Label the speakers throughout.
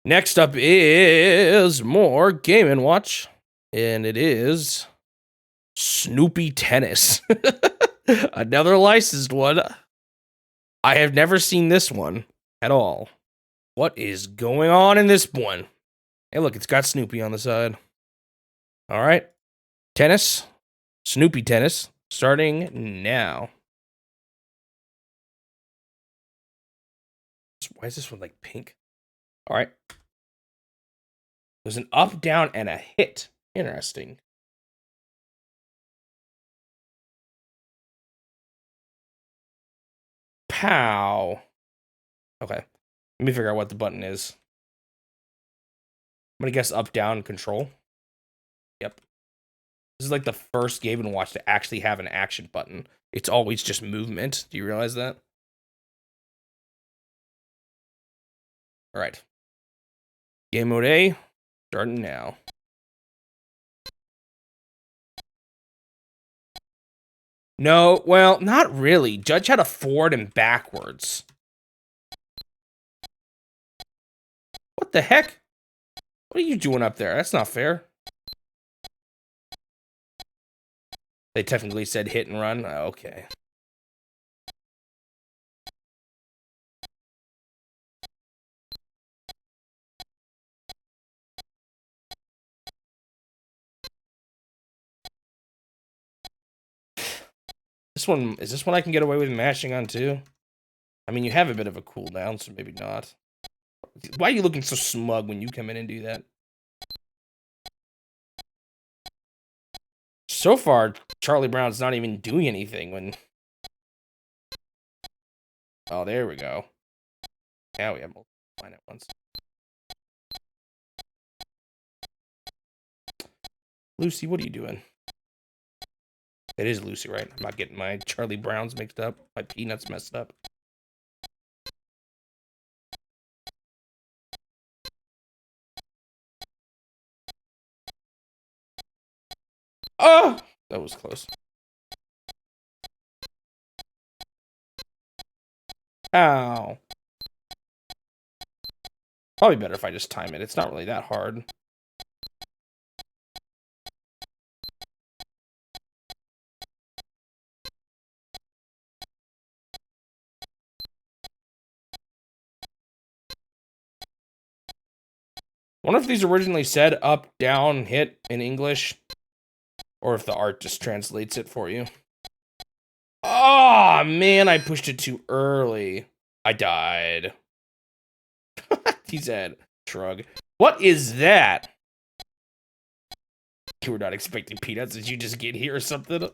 Speaker 1: Next up is more Game & Watch, and it is Snoopy Tennis. Another licensed one. I have never seen this one at all. What is going on in this one? Hey, look, it's got Snoopy on the side. All right. Tennis. Snoopy Tennis. Starting now. Why is this one like pink? All right. There's an up, down, and a hit. Interesting. Pow. Okay. Let me figure out what the button is. I'm going to guess up, down, control. Yep. This is like the first Game & Watch to actually have an action button. It's always just movement. Do you realize that? All right. Game mode A, starting now. No, well, not really. Judge had a forward and backwards. What the heck? What are you doing up there? That's not fair. They technically said hit and run. Oh, okay. Is this one I can get away with mashing on too? I mean, you have a bit of a cooldown, so maybe not. Why are you looking so smug when you come in and do that? So far, Charlie Brown's not even doing anything when... Oh, there we go. Now we have multiple line at once. Lucy, what are you doing? It is Lucy, right? I'm not getting my Charlie Browns mixed up. My peanuts messed up. Oh! That was close. Ow. Probably better if I just time it. It's not really that hard. I wonder if these originally said up, down, hit in English. Or if the art just translates it for you. Oh, man, I pushed it too early. I died. He said, shrug. What is that? You were not expecting peanuts. Did you just get here or something?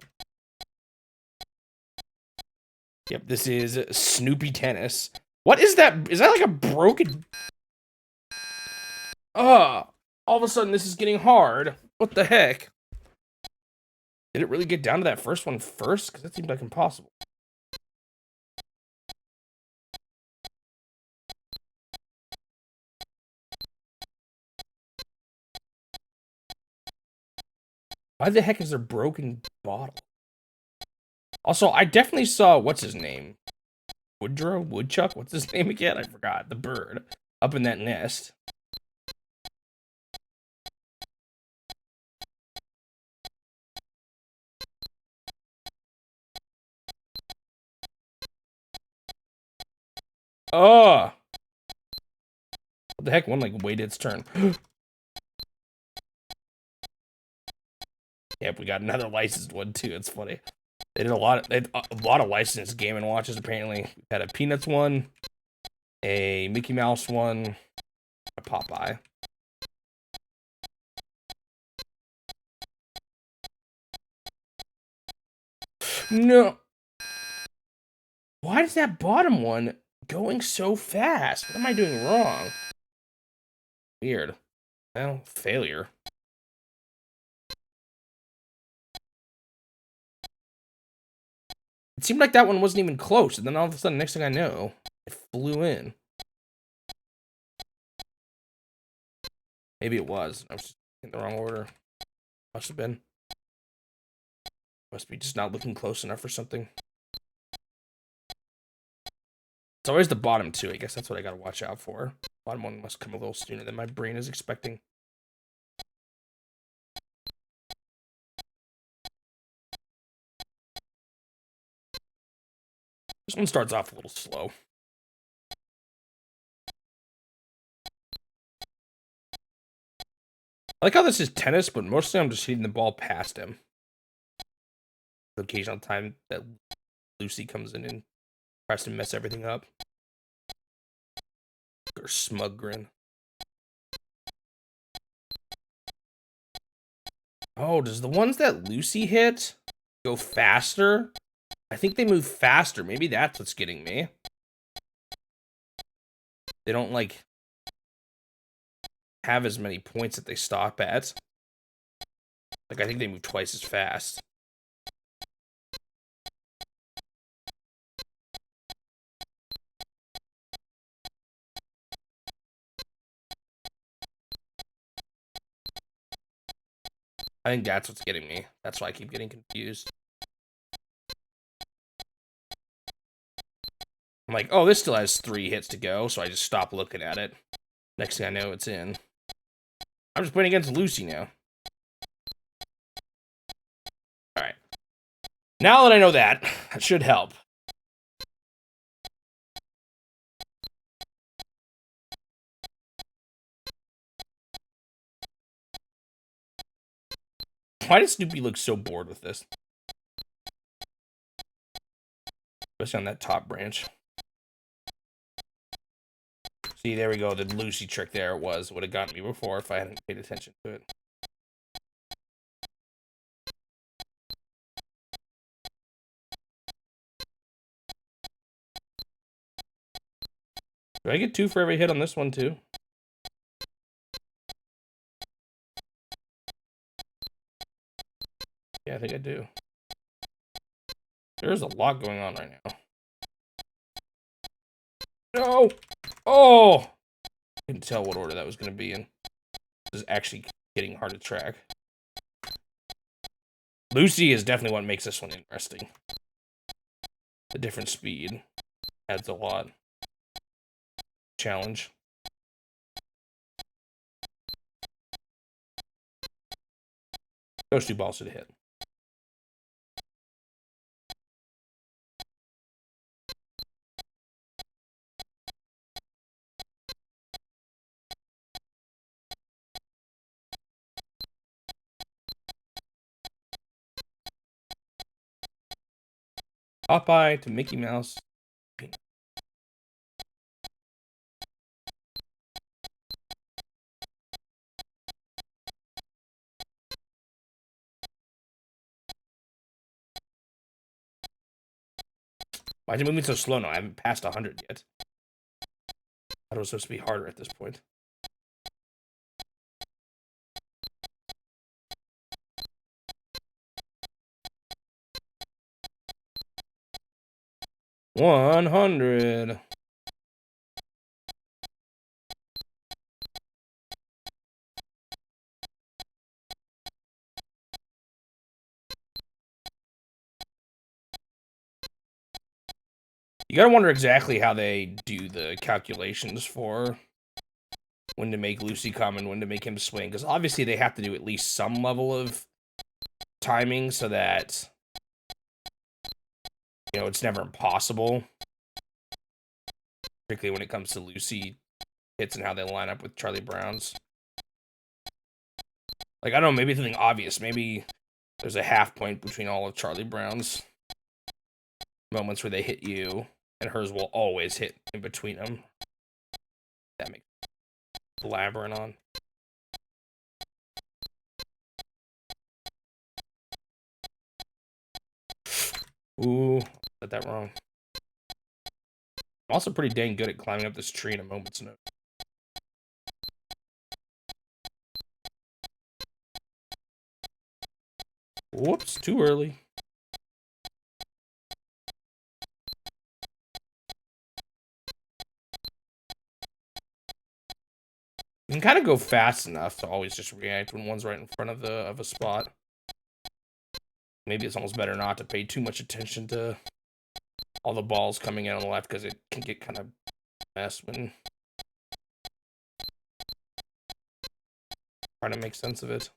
Speaker 1: Yep, this is Snoopy Tennis. What is that? Is that like a broken... all of a sudden this is getting hard. What the heck? Did it really get down to that first one first? Because that seemed like impossible. Why the heck is there a broken bottle? Also, I definitely saw, what's his name? Woodchuck? What's his name again? I forgot. The bird. Up in that nest. Oh! What the heck? One, like, waited its turn. Yep, we got another licensed one, too. It's funny. They did a lot of licensed Game & Watches, apparently. We had a Peanuts one, a Mickey Mouse one, a Popeye. No. Why is that bottom one going so fast? What am I doing wrong? Weird. Well, failure. It seemed like that one wasn't even close, and then all of a sudden, next thing I know, it flew in. Maybe it was. I was just in the wrong order. Must have been. Must be just not looking close enough or something. It's always the bottom two. I guess that's what I gotta watch out for. Bottom one must come a little sooner than my brain is expecting. This one starts off a little slow. I like how this is tennis, but mostly I'm just hitting the ball past him. The occasional time that Lucy comes in and tries to mess everything up. Or smug grin. Oh, does the ones that Lucy hit go faster? I think they move faster. Maybe that's what's getting me. They don't, like, have as many points that they stop at. Like, I think they move twice as fast. I think that's what's getting me. That's why I keep getting confused. I'm like, oh, this still has 3 hits to go, so I just stop looking at it. Next thing I know, it's in. I'm just playing against Lucy now. Alright. Now that I know that, that should help. Why does Snoopy look so bored with this? Especially on that top branch. See, there we go. The Lucy trick there would have gotten me before if I hadn't paid attention to it. Do I get 2 for every hit on this one, too? Yeah, I think I do. There's a lot going on right now. No! Oh! Couldn't tell what order that was going to be in. This is actually getting hard to track. Lucy is definitely what makes this one interesting. The different speed adds a lot. Challenge. Those 2 balls should hit. Popeye to Mickey Mouse. Why is it moving so slow now? I haven't passed 100 yet. I thought it was supposed to be harder at this point. $100. You gotta wonder exactly how they do the calculations for when to make Lucy come and when to make him swing. Because obviously they have to do at least some level of timing so that, you know, it's never impossible. Particularly when it comes to Lucy hits and how they line up with Charlie Brown's. Like, I don't know, maybe it's something obvious. Maybe there's a half point between all of Charlie Brown's moments where they hit you, and hers will always hit in between them. That makes blabbering on. Ooh, said that wrong. I'm also pretty dang good at climbing up this tree in a moment's notice. Whoops, too early. You can kind of go fast enough to always just react when one's right in front of a spot. Maybe it's almost better not to pay too much attention to all the balls coming in on the left because it can get kind of messed when trying to make sense of it.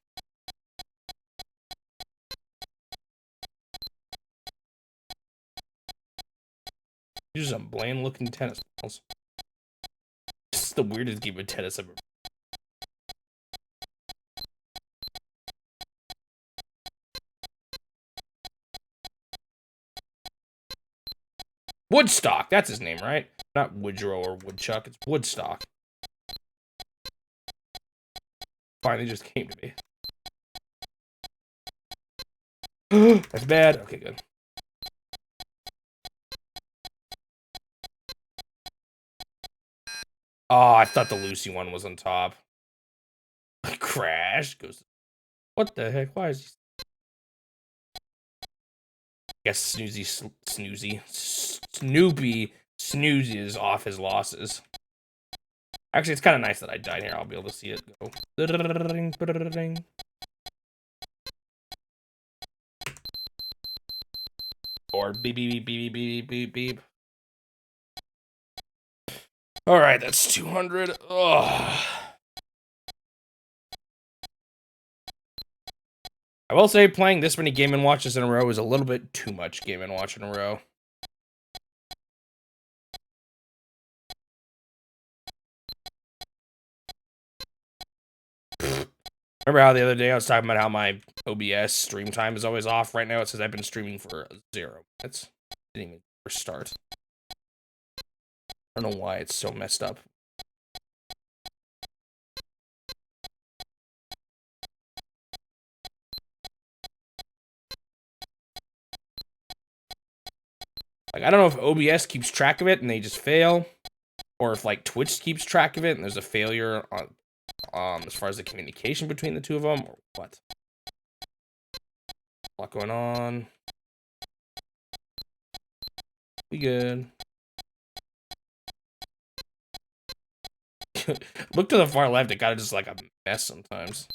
Speaker 1: These are some bland looking tennis balls. This is the weirdest game of tennis I've ever. Woodstock, that's his name, right? Not Woodrow or Woodchuck, it's Woodstock. Finally just came to me. That's bad. Okay, good. Oh, I thought the Lucy one was on top. Crash goes. What the heck? Why is he? Guess Snoopy snoozes off his losses. Actually, it's kind of nice that I died here. I'll be able to see it go. Or beep beep beep beep beep beep beep. All right, that's 200. Ugh. I will say playing this many Game & Watches in a row is a little bit too much Game & Watch in a row. Remember how the other day I was talking about how my OBS stream time is always off? Right now it says I've been streaming for 0 minutes. Didn't even start. I don't know why it's so messed up. Like, I don't know if OBS keeps track of it and they just fail, or if like Twitch keeps track of it and there's a failure on as far as the communication between the two of them, or what. A lot going on. We good. Look to the far left, it kind of just like a mess sometimes.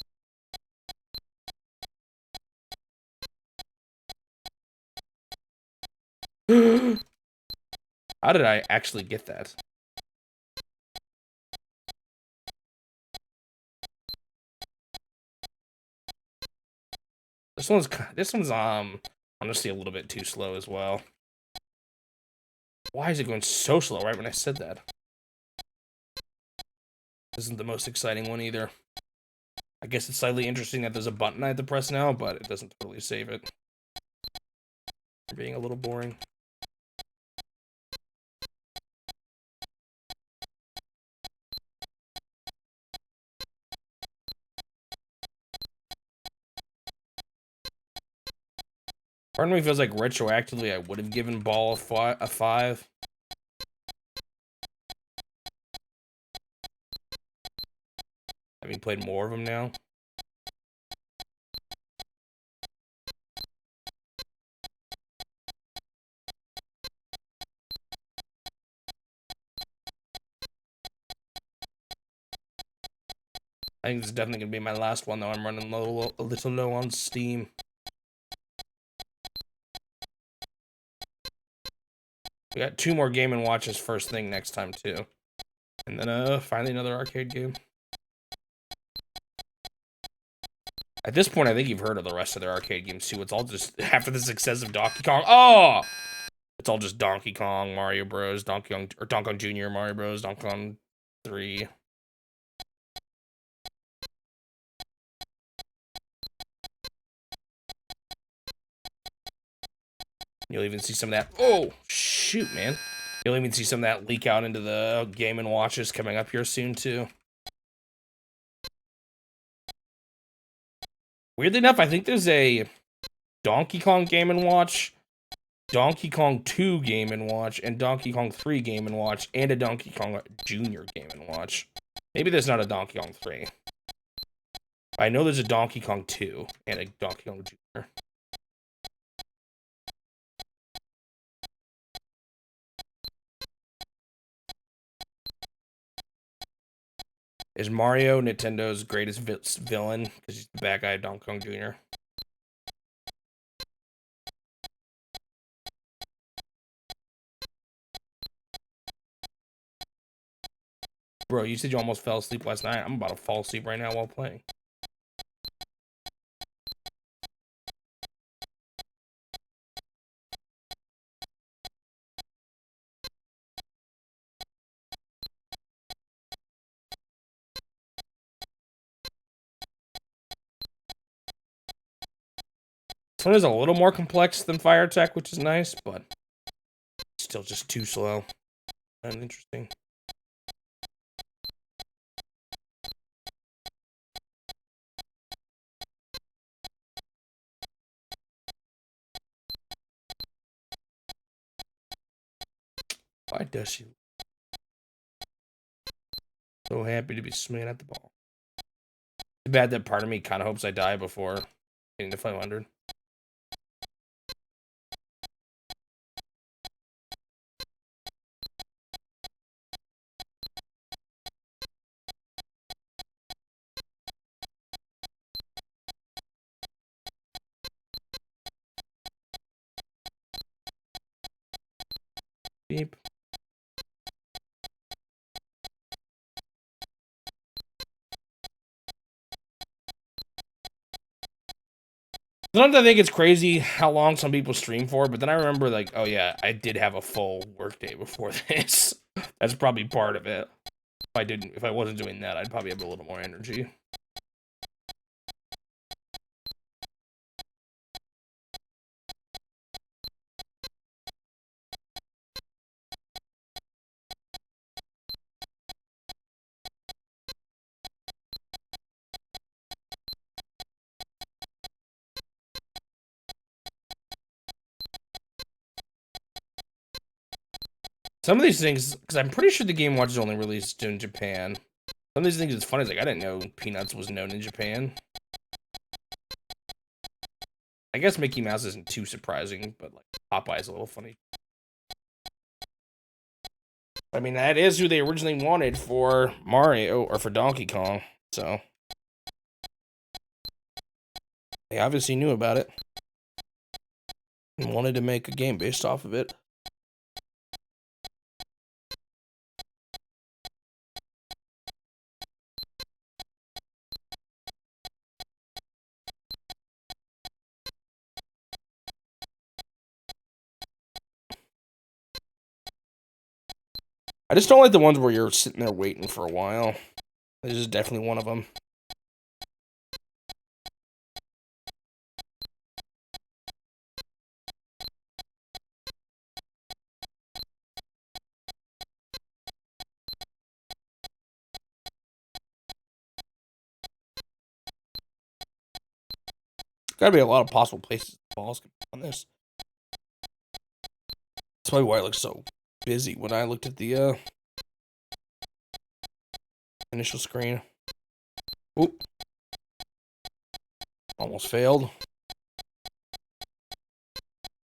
Speaker 1: How did I actually get that? This one's honestly a little bit too slow as well. Why is it going so slow right when I said that? This isn't the most exciting one either. I guess it's slightly interesting that there's a button I have to press now, but it doesn't totally save it. You're being a little boring. Part of me feels like retroactively I would have given Ball a 5. Having played more of them now. I think this is definitely going to be my last one, though. I'm running a little low on Steam. We got 2 more Game & Watches first thing next time, too. And then, finally another arcade game. At this point, I think you've heard of the rest of their arcade games, too. It's all just, after the success of Donkey Kong. Oh! It's all just Donkey Kong, Mario Bros, Donkey Kong Jr., Mario Bros, Donkey Kong 3. You'll even see some of that. Oh, shoot, man. You'll even see some of that leak out into the Game & Watches coming up here soon, too. Weirdly enough, I think there's a Donkey Kong Game & Watch, Donkey Kong 2 Game & Watch, and Donkey Kong 3 Game & Watch, and a Donkey Kong Jr. Game & Watch. Maybe there's not a Donkey Kong 3. I know there's a Donkey Kong 2 and a Donkey Kong Jr. Is Mario Nintendo's greatest villain? Because he's the bad guy, Donkey Kong Jr. Bro, you said you almost fell asleep last night. I'm about to fall asleep right now while playing. This one is a little more complex than Fire Attack, which is nice, but still just too slow and interesting. Why does she? So happy to be swinging at the ball. Too bad that part of me kind of hopes I die before getting to 500. Beep. Sometimes I think it's crazy how long some people stream for, but then I remember like, oh yeah, I did have a full workday before this. That's probably part of it. If I wasn't doing that, I'd probably have a little more energy. Some of these things, because I'm pretty sure the Game Watch is only released in Japan. Some of these things, it's funny, it's like, I didn't know Peanuts was known in Japan. I guess Mickey Mouse isn't too surprising, but like Popeye's a little funny. I mean, that is who they originally wanted for Mario, or for Donkey Kong, so. They obviously knew about it. And wanted to make a game based off of it. I just don't like the ones where you're sitting there waiting for a while. This is definitely one of them. Gotta be a lot of possible places the balls can be on this. That's probably why it looks so busy when I looked at the initial screen. Oop. Almost failed.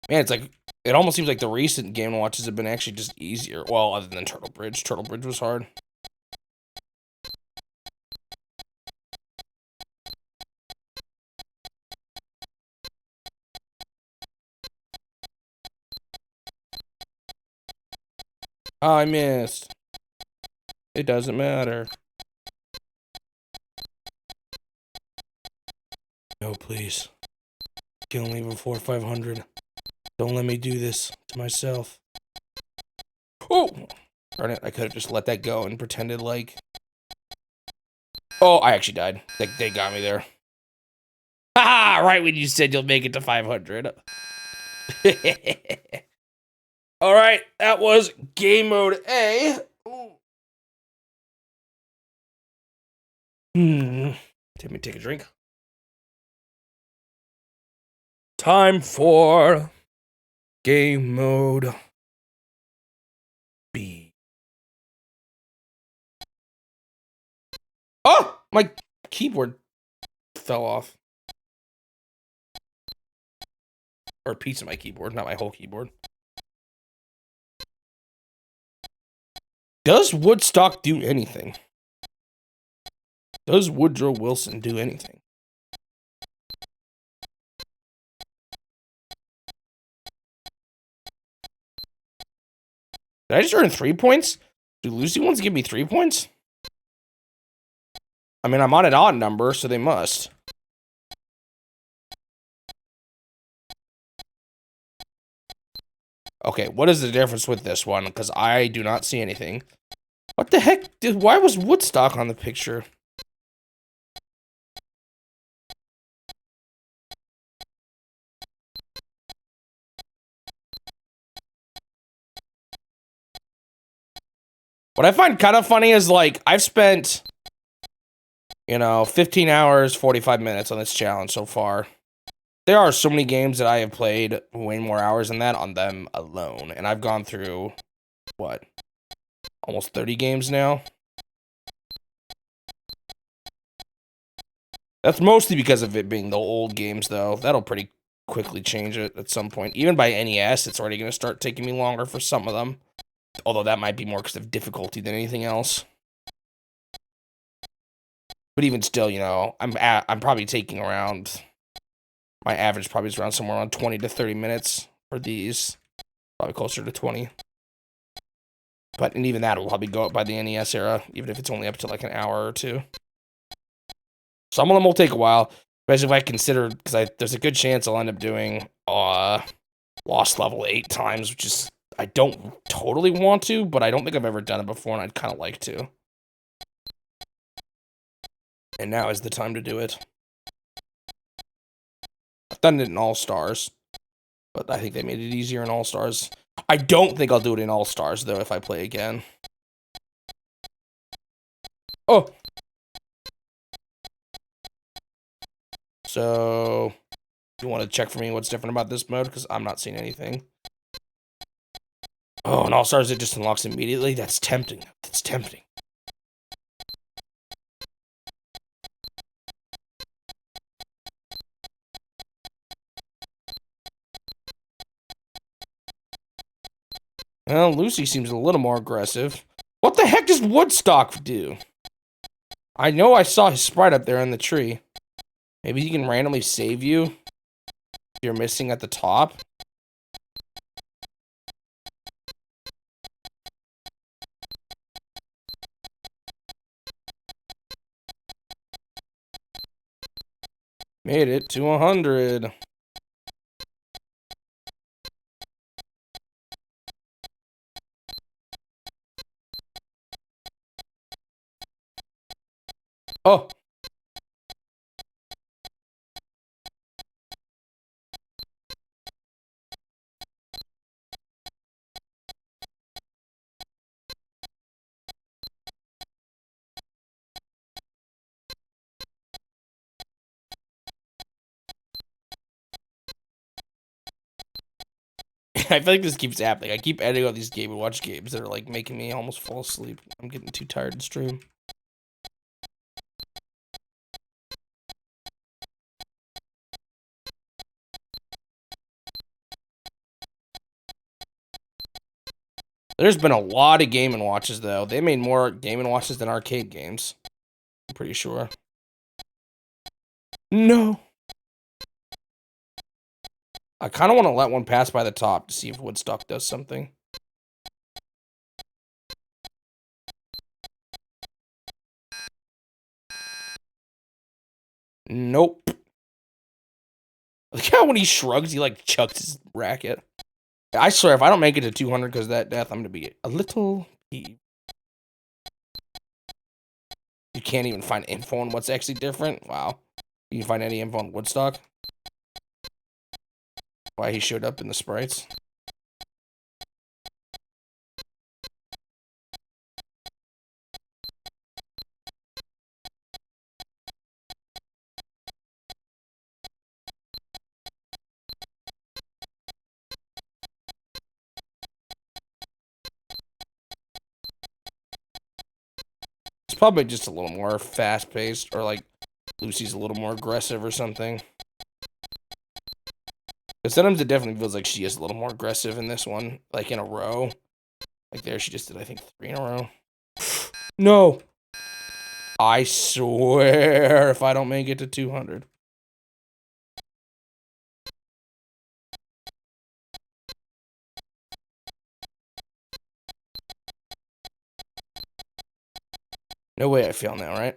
Speaker 1: Man, it's like, it almost seems like the recent Game & Watches have been actually just easier. Well, other than Turtle Bridge. Turtle Bridge was hard. Oh, I missed. It doesn't matter. No, please. Kill me before 500. Don't let me do this to myself. Oh! Darn it, I could have just let that go and pretended like... Oh, I actually died. They got me there. Haha! Right when you said you'll make it to 500. Alright, that was Game Mode A. Let me take a drink. Time for Game Mode B. Oh! My keyboard fell off. Or a piece of my keyboard, not my whole keyboard. Does Woodstock do anything? Does Woodrow Wilson do anything? Did I just earn 3 points? Do Lucy ones give me 3 points? I mean, I'm on an odd number, so they must. Okay, what is the difference with this one? Because I do not see anything. What the heck? Why was Woodstock on the picture? What I find kind of funny is, like, I've spent, 15 hours, 45 minutes on this challenge so far. There are so many games that I have played way more hours than that on them alone. And I've gone through, what, almost 30 games now? That's mostly because of it being the old games, though. That'll pretty quickly change it at some point. Even by NES, it's already going to start taking me longer for some of them. Although that might be more because of difficulty than anything else. But even still, I'm probably taking around... My average probably is around somewhere around 20 to 30 minutes for these. Probably closer to 20. And even that will probably go up by the NES era, even if it's only up to like an hour or two. Some of them will take a while, especially if I consider, because there's a good chance I'll end up doing Lost Level 8 times, which is, I don't totally want to, but I don't think I've ever done it before, and I'd kind of like to. And now is the time to do it. I've done it in All-Stars, but I think they made it easier in All-Stars. I don't think I'll do it in All-Stars, though, if I play again. Oh! So, you want to check for me what's different about this mode? Because I'm not seeing anything. Oh, in All-Stars it just unlocks immediately? That's tempting. That's tempting. Well, Lucy seems a little more aggressive. What the heck does Woodstock do? I know I saw his sprite up there in the tree. Maybe he can randomly save you if you're missing at the top. Made it to 100. Oh! I feel like this keeps happening. I keep editing all these Game & Watch games that are like making me almost fall asleep. I'm getting too tired to stream. There's been a lot of Game & Watches, though. They made more Game & Watches than arcade games. I'm pretty sure. No. I kind of want to let one pass by the top to see if Woodstock does something. Nope. Look how when he shrugs, he like chucks his racket. I swear, if I don't make it to 200 because of that death, I'm going to be a little peeved. You can't even find info on what's actually different? Wow. You can find any info on Woodstock? Why he showed up in the sprites? It's probably just a little more fast-paced, or like Lucy's a little more aggressive or something. But sometimes it definitely feels like she is a little more aggressive in this one, like in a row. Like there, she just did, I think, 3 in a row. No! I swear, if I don't make it to 200. No way I fail now, right?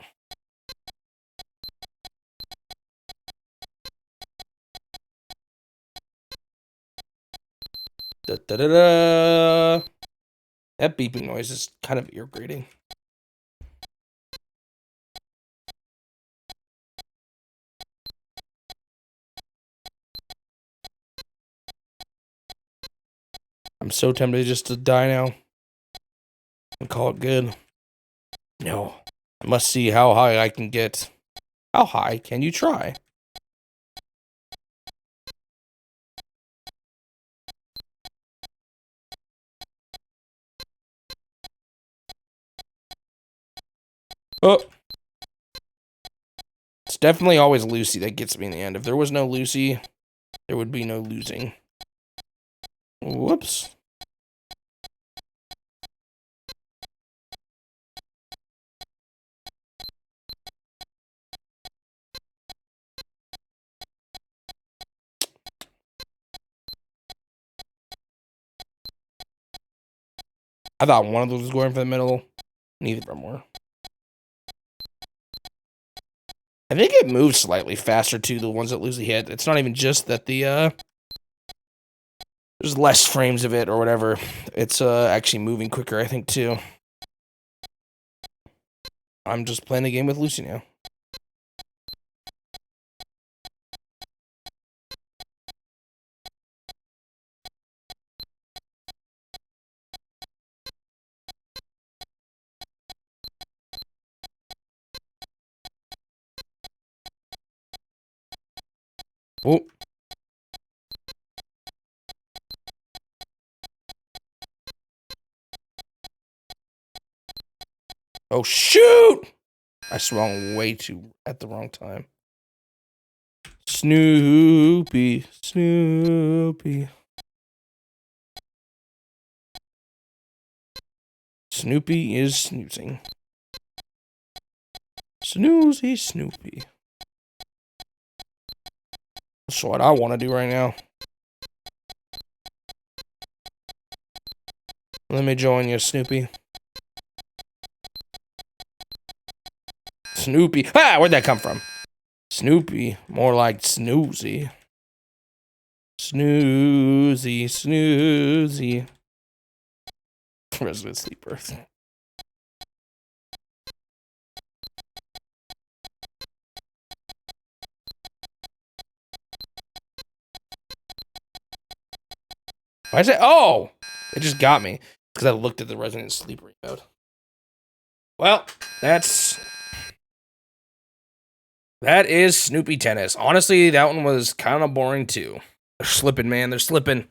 Speaker 1: Da, da, da, da. That beeping noise is kind of irritating. I'm so tempted just to die now and call it good. No, I must see how high I can get. How high can you try? Oh, it's definitely always Lucy that gets me in the end. If there was no Lucy, there would be no losing. Whoops. I thought one of those was going for the middle. Neither of them were. I think it moves slightly faster too, the ones that Lucy hit. It's not even just that there's less frames of it or whatever. It's actually moving quicker, I think, too. I'm just playing a game with Lucy now. Oh. Oh, shoot! I swung way too at the wrong time. Snoopy, Snoopy. Snoopy is snoozing. Snoozy Snoopy. That's what I want to do right now. Let me join you, Snoopy. Snoopy. Ah, where'd that come from? Snoopy. More like snoozy. Snoozy, snoozy. Resident sleeper. I say, oh, it just got me because I looked at the Resident Sleeper mode. Well, that is Snoopy Tennis. Honestly, that one was kind of boring too. They're slipping, man. They're slipping.